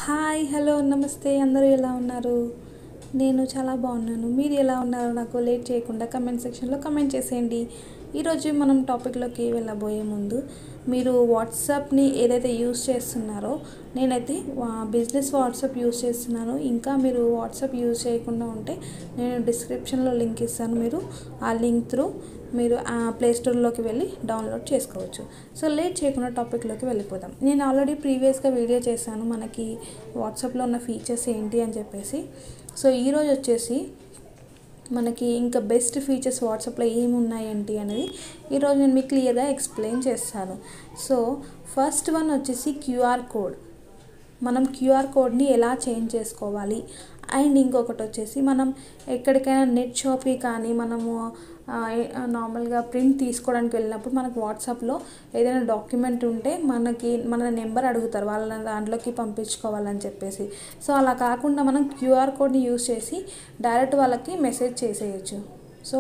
Hi hello నమస్తే అందరూ ఎలా ఉన్నారు? నేను చాలా బాగున్నాను. మీరు ఎలా ఉన్నారో నాకు లేట్ చేయకుండా కమెంట్ సెక్షన్లో కమెంట్ చేసేయండి. ఈరోజు మనం టాపిక్లోకి వెళ్ళబోయే ముందు మీరు వాట్సాప్ని ఏదైతే యూస్ చేస్తున్నారో నేనైతే బిజినెస్ వాట్సాప్ యూస్ చేస్తున్నాను. ఇంకా మీరు వాట్సాప్ యూస్ చేయకుండా ఉంటే నేను డిస్క్రిప్షన్లో లింక్ ఇస్తాను. మీరు ఆ లింక్ త్రూ మీరు ప్లేస్టోర్లోకి వెళ్ళి డౌన్లోడ్ చేసుకోవచ్చు. సో లేట్ చేయకుండా టాపిక్లోకి వెళ్ళిపోదాం. నేను ఆల్రెడీ ప్రీవియస్గా వీడియో చేశాను మనకి వాట్సాప్లో ఉన్న ఫీచర్స్ ఏంటి అని చెప్పేసి. సో ఈరోజు వచ్చేసి మనకి ఇంకా బెస్ట్ ఫీచర్స్ వాట్సాప్లో ఏమి ఉన్నాయండి అనేది ఈరోజు నేను మీకు క్లియర్గా ఎక్స్ప్లెయిన్ చేస్తాను. సో ఫస్ట్ వన్ వచ్చేసి క్యూఆర్ కోడ్. మనం క్యూఆర్ కోడ్ని ఎలా చేంజ్ చేసుకోవాలి. అండ్ ఇంకొకటి వచ్చేసి మనం ఎక్కడికైనా నెట్ షాప్కి కానీ మనము నార్మల్గా ప్రింట్ తీసుకోవడానికి వెళ్ళినప్పుడు మనకు వాట్సాప్లో ఏదైనా డాక్యుమెంట్ ఉంటే మన నెంబర్ అడుగుతారు వాళ్ళ దాంట్లోకి పంపించుకోవాలని చెప్పేసి. సో అలా కాకుండా మనం క్యూఆర్ కోడ్ని యూస్ చేసి డైరెక్ట్ వాళ్ళకి మెసేజ్ చేసేయచ్చు. సో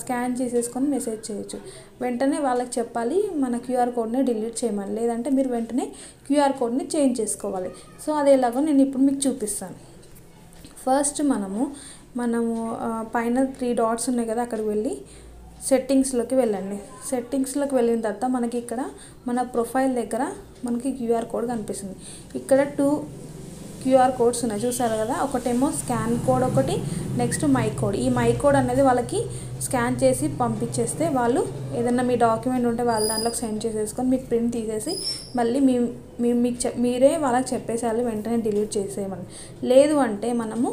స్కాన్ చేసేసుకొని మెసేజ్ చేయొచ్చు. వెంటనే వాళ్ళకి చెప్పాలి మన క్యూఆర్ కోడ్ని డిలీట్ చేయమని, లేదంటే మీరు వెంటనే క్యూఆర్ కోడ్ని చేంజ్ చేసుకోవాలి. సో అది ఎలాగో నేను ఇప్పుడు మీకు చూపిస్తాను. ఫస్ట్ మనము పైన 3 డాట్స్ ఉన్నాయి కదా, అక్కడికి వెళ్ళి సెట్టింగ్స్లోకి వెళ్ళండి. సెట్టింగ్స్లోకి వెళ్ళిన తర్వాత మనకి ఇక్కడ మన ప్రొఫైల్ దగ్గర మనకి క్యూఆర్ కోడ్ కనిపిస్తుంది. ఇక్కడ 2 క్యూఆర్ కోడ్స్ ఉన్నాయి చూసారు కదా. ఒకటేమో స్కాన్ కోడ్, ఒకటి నెక్స్ట్ మై కోడ్. ఈ మై కోడ్ అనేది వాళ్ళకి స్కాన్ చేసి పంపించేస్తే వాళ్ళు ఏదైనా మీ డాక్యుమెంట్ ఉంటే వాళ్ళ దాంట్లోకి సెండ్ చేసేసుకొని మీకు ప్రింట్ తీసేసి మళ్ళీ మీరే వాళ్ళకి చెప్పేసేయాలి వెంటనే డిలీట్ చేసేయమని. లేదు అంటే మనము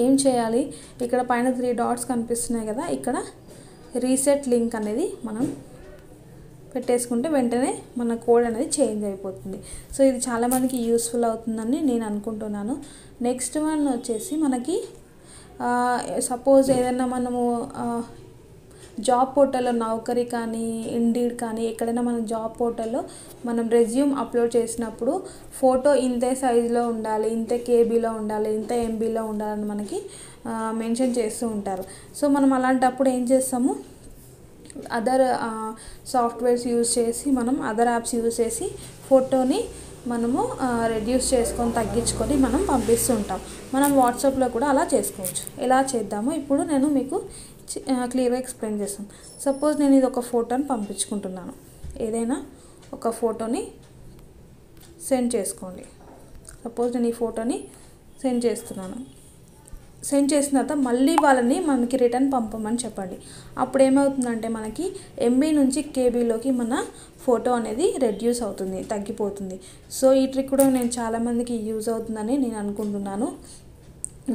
ఏం చేయాలి, ఇక్కడ పైన 3 డాట్స్ కనిపిస్తున్నాయి కదా, ఇక్కడ రీసెట్ లింక్ అనేది మనం పెట్టేసుకుంటే వెంటనే మన కోడ్ అనేది చేంజ్ అయిపోతుంది. సో ఇది చాలామందికి యూస్ఫుల్ అవుతుందని నేను అనుకుంటున్నాను. నెక్స్ట్ వన్ వచ్చేసి మనకి సపోజ్ ఏదైనా మనము జాబ్ పోర్టల్లో నౌకరీ కానీ ఇండీడ్ కానీ ఎక్కడైనా మనం జాబ్ పోర్టల్లో మనం రెజ్యూమ్ అప్లోడ్ చేసినప్పుడు ఫోటో ఇంతే సైజులో ఉండాలి, ఇంతే కేబీలో ఉండాలి, ఇంతే ఎంబీలో ఉండాలని మనకి మెన్షన్ చేస్తూ ఉంటారు. సో మనం అలాంటప్పుడు ఏం చేస్తాము, అదర్ సాఫ్ట్వేర్స్ యూజ్ చేసి అదర్ యాప్స్ యూజ్ చేసి ఫోటోని మనము రెడ్యూస్ చేసుకొని తగ్గించుకొని మనం పంపిస్తూ ఉంటాం. మనం వాట్సాప్లో కూడా అలా చేసుకోవచ్చు. ఎలా చేద్దామో ఇప్పుడు నేను మీకు క్లియర్గా ఎక్స్ప్లెయిన్ చేస్తాను. సపోజ్ నేను ఇది ఒక ఫోటోని పంపించుకుంటున్నాను. ఏదైనా ఒక ఫోటోని సెండ్ చేసుకోండి. సపోజ్ నేను ఈ ఫోటోని సెండ్ చేస్తున్నాను. సెండ్ చేసిన తర్వాత మళ్ళీ వాళ్ళని మనకి రిటర్న్ పంపమని చెప్పండి. అప్పుడు ఏమవుతుందంటే మనకి ఎంబీ నుంచి కేబీలోకి మన ఫోటో అనేది రెడ్యూస్ అవుతుంది, తగ్గిపోతుంది. సో ఈ ట్రిక్ కూడా నేను చాలామందికి యూజ్ అవుతుందని నేను అనుకుంటున్నాను.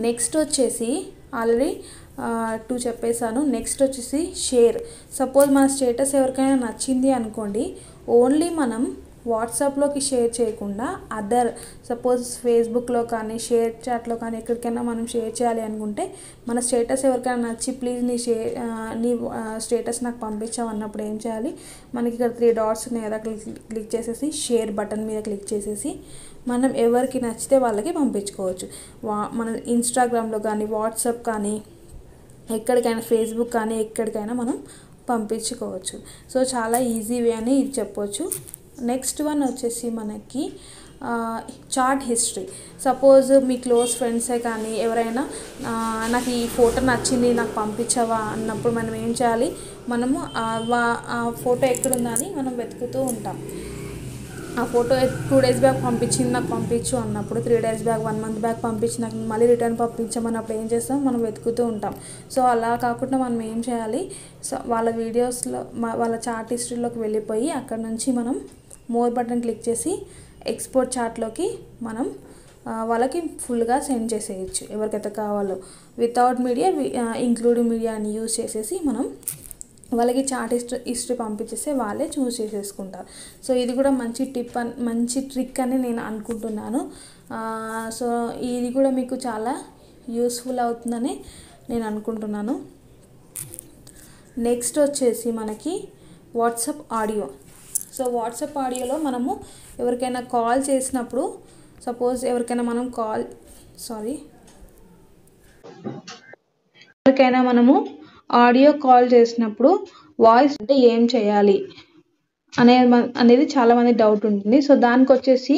నెక్స్ట్ వచ్చేసి ఆల్రెడీ 2 చెప్పేశాను. నెక్స్ట్ వచ్చేసి షేర్. సపోజ్ మన స్టేటస్ ఎవరికైనా నచ్చింది అనుకోండి, ఓన్లీ మనం వాట్సాప్లోకి షేర్ చేయకుండా అదర్ సపోజ్ ఫేస్బుక్లో కానీ షేర్ చాట్లో కానీ ఎక్కడికైనా మనం షేర్ చేయాలి అనుకుంటే మన స్టేటస్ ఎవరికైనా నచ్చి ప్లీజ్ నీ స్టేటస్ నాకు పంపించావు అన్నప్పుడు ఏం చేయాలి, మనకి ఇక్కడ 3 డాట్స్ ఉన్నాయి కదా, క్లిక్ చేసేసి షేర్ బటన్ మీద క్లిక్ చేసేసి మనం ఎవరికి నచ్చితే వాళ్ళకి పంపించుకోవచ్చు. మన ఇన్స్టాగ్రామ్లో కానీ వాట్సాప్ కానీ ఎక్కడికైనా ఫేస్బుక్ కానీ ఎక్కడికైనా మనం పంపించుకోవచ్చు. సో చాలా ఈజీ వే అని ఇది చెప్పవచ్చు. నెక్స్ట్ వన్ వచ్చేసి మనకి చాట్ హిస్టరీ. సపోజ్ మీ క్లోజ్ ఫ్రెండ్సే కానీ ఎవరైనా నాకు ఈ ఫోటో నచ్చింది నాకు పంపించవా అన్నప్పుడు మనం ఏం చేయాలి, మనము ఆ ఫోటో ఎక్కడుందని మనం వెతుకుతూ ఉంటాం. ఆ ఫోటో 2 డేస్ బ్యాక్ పంపించింది నాకు పంపించు అన్నప్పుడు, 3 డేస్ బ్యాక్ 1 మంత్ బ్యాక్ పంపించి నాకు మళ్ళీ రిటర్న్ పంపించమన్నప్పుడు ఏం చేస్తాం, మనం వెతుకుతూ ఉంటాం. సో అలా కాకుండా మనం ఏం చేయాలి, సో వాళ్ళ వీడియోస్లో వాళ్ళ చాట్ హిస్టరీలోకి వెళ్ళిపోయి అక్కడ నుంచి మనం మోర్ బటన్ క్లిక్ చేసి ఎక్స్పోర్ట్ చాట్లోకి మనం వాళ్ళకి ఫుల్గా సెండ్ చేసేయచ్చు ఎవరికైతే కావాలో. వితౌట్ మీడియా ఇంక్లూడింగ్ మీడియా అని యూజ్ చేసేసి మనం వాళ్ళకి చాట్ హిస్టరీ పంపించేస్తే వాళ్ళే చూస్ చేసేసుకుంటారు. సో ఇది కూడా మంచి ట్రిక్ అని నేను అనుకుంటున్నాను. సో ఇది కూడా మీకు చాలా యూస్ఫుల్ అవుతుందని నేను అనుకుంటున్నాను. నెక్స్ట్ వచ్చేసి మనకి వాట్సాప్ ఆడియో. సో వాట్సాప్ ఆడియోలో మనము ఎవరికైనా కాల్ చేసినప్పుడు సపోజ్ ఎవరికైనా మనము ఆడియో కాల్ చేసినప్పుడు వాయిస్ అంటే ఏం చేయాలి అనేది చాలామంది డౌట్ ఉంటుంది. సో దానికి వచ్చేసి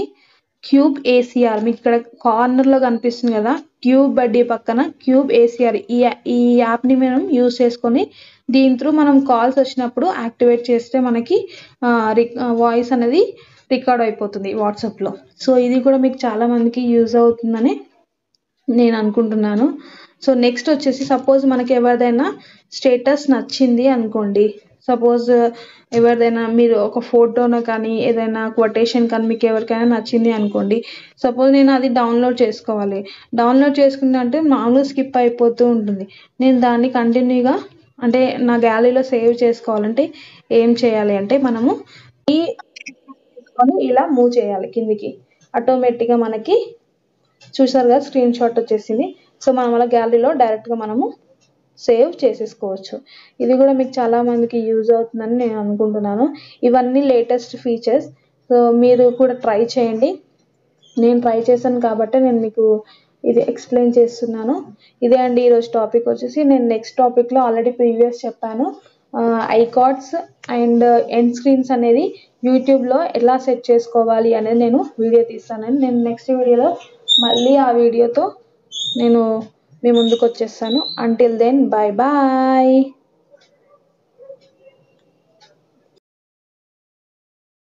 క్యూబ్ ఏసీఆర్ మీకు ఇక్కడ కార్నర్లో కనిపిస్తుంది కదా, ట్యూబ్ బడ్డీ పక్కన క్యూబ్ ఏసీఆర్, ఈ యాప్ని మనం యూజ్ చేసుకొని దీని త్రూ మనం కాల్స్ వచ్చినప్పుడు యాక్టివేట్ చేస్తే మనకి వాయిస్ అనేది రికార్డ్ అయిపోతుంది వాట్సాప్లో. సో ఇది కూడా మీకు చాలా మందికి యూజ్ అవుతుందని నేను అనుకుంటున్నాను. సో నెక్స్ట్ వచ్చేసి సపోజ్ మనకి ఎవరిదైనా స్టేటస్ నచ్చింది అనుకోండి, సపోజ్ ఎవరిదైనా మీరు ఒక ఫోటోను కానీ ఏదైనా కొటేషన్ కానీ మీకు ఎవరికైనా నచ్చింది అనుకోండి, సపోజ్ నేను అది డౌన్లోడ్ చేసుకోవాలి. డౌన్లోడ్ చేసుకుంది అంటే మామూలుగా స్కిప్ అయిపోతూ ఉంటుంది. నేను దాన్ని కంటిన్యూగా అంటే నా గ్యాలరీలో సేవ్ చేసుకోవాలంటే ఏం చేయాలి అంటే మనము ఈ తీసుకొని ఇలా మూవ్ చేయాలి కిందికి, ఆటోమేటిక్గా మనకి చూసారు కదా స్క్రీన్ షాట్ వచ్చేసింది. సో మనం అలా గ్యాలరీలో డైరెక్ట్గా మనము సేవ్ చేసేసుకోవచ్చు. ఇది కూడా మీకు చాలా మందికి యూజ్ అవుతుందని నేను అనుకుంటున్నాను. ఇవన్నీ లేటెస్ట్ ఫీచర్స్. సో మీరు కూడా ట్రై చేయండి. నేను ట్రై చేశాను కాబట్టి నేను మీకు ఇది ఎక్స్ప్లెయిన్ చేస్తున్నాను. ఇదే అండి ఈరోజు టాపిక్ వచ్చేసి. నేను నెక్స్ట్ టాపిక్లో ఆల్రెడీ ప్రీవియస్ చెప్పాను, ఐకార్డ్స్ అండ్ ఎండ్ స్క్రీన్స్ అనేది యూట్యూబ్లో ఎలా సెట్ చేసుకోవాలి అనేది నేను వీడియో తీస్తానని. నేను నెక్స్ట్ వీడియోలో మళ్ళీ ఆ వీడియోతో నేను మీ ముందుకు వచ్చేస్తాను. Until then bye bye.